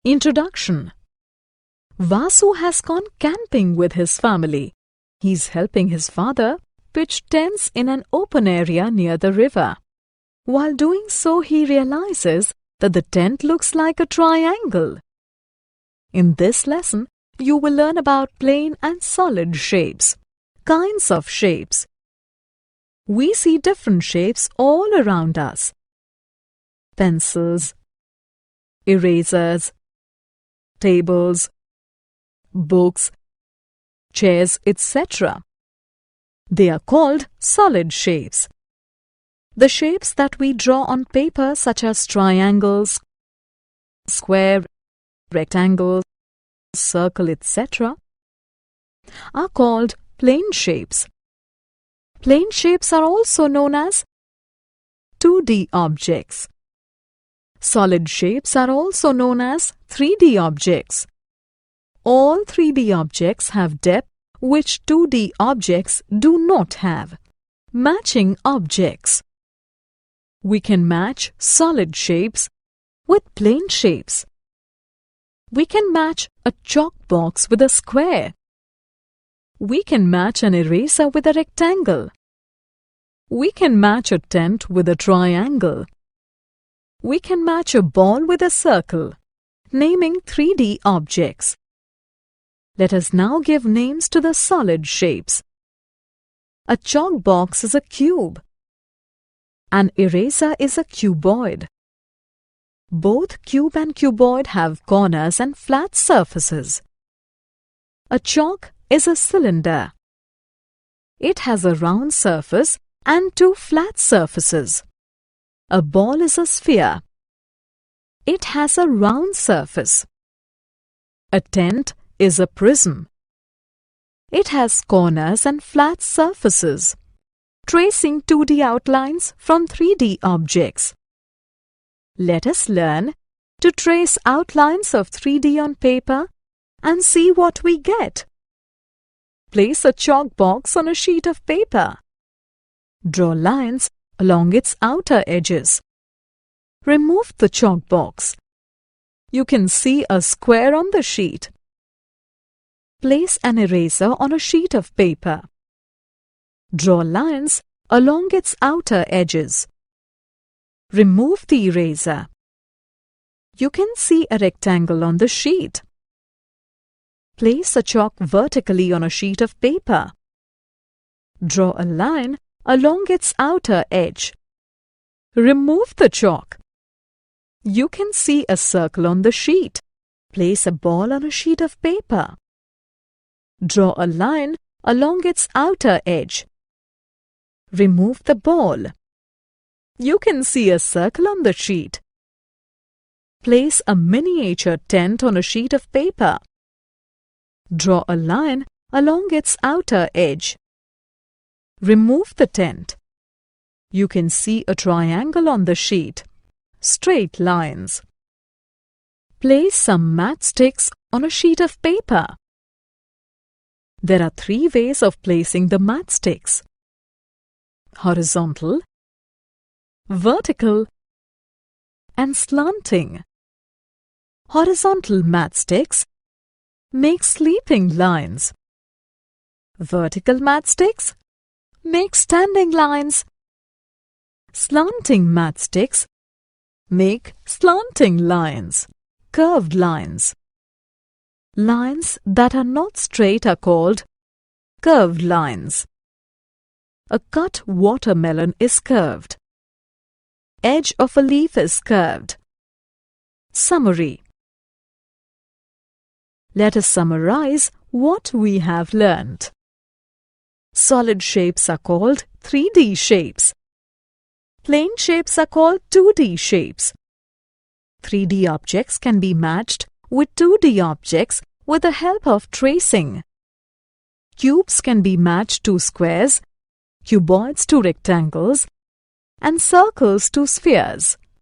Introduction. Vasu has gone camping with his family. He's helping his father pitch tents in an open area near the river. While doing so, he realizes that the tent looks like a triangle. In this lesson, you will learn about plane and solid shapes, kinds of shapes. We see different shapes all around us. Pencils, erasers, tables, books, chairs, etc. They are called solid shapes. The shapes that we draw on paper, such as triangles, square, rectangle, circle, etc., are called plane shapes. Plane shapes are also known as 2D objects. Solid shapes are also known as 3D objects. All 3D objects have depth which 2D objects do not have. Matching objects. We can match solid shapes with plane shapes. We can match a chalk box with a square. We can match an eraser with a rectangle. We can match a tent with a triangle. We can match a ball with a circle, naming 3D objects. Let us now give names to the solid shapes. A chalk box is a cube. An eraser is a cuboid. Both cube and cuboid have corners and flat surfaces. A chalk is a cylinder. It has a round surface and two flat surfaces. A ball is a sphere. It has a round surface. A tent is a prism. It has corners and flat surfaces. Tracing 2D outlines from 3D objects. Let us learn to trace outlines of 3D on paper and see what we get. Place a chalk box on a sheet of paper. Draw lines along its outer edges. Remove the chalk box. You can see a square on the sheet. Place an eraser on a sheet of paper. Draw lines along its outer edges. Remove the eraser. You can see a rectangle on the sheet. Place a chalk vertically on a sheet of paper. Draw a line along its outer edge. Remove the chalk. You can see a circle on the sheet. Place a ball on a sheet of paper. Draw a line along its outer edge. Remove the ball. You can see a circle on the sheet. Place a miniature tent on a sheet of paper. Draw a line along its outer edge. Remove the tent. You can see a triangle on the sheet. Straight lines. Place some matchsticks on a sheet of paper. There are 3 ways of placing the matchsticks: horizontal, vertical, and slanting. Horizontal matchsticks make sleeping lines. Vertical matchsticks make standing lines. Slanting matchsticks make slanting lines, curved lines. Lines that are not straight are called curved lines. A cut watermelon is curved. Edge of a leaf is curved. Summary. Let us summarize what we have learned. Solid shapes are called 3D shapes. Plane shapes are called 2D shapes. 3D objects can be matched with 2D objects with the help of tracing. Cubes can be matched to squares, cuboids to rectangles, and circles to spheres.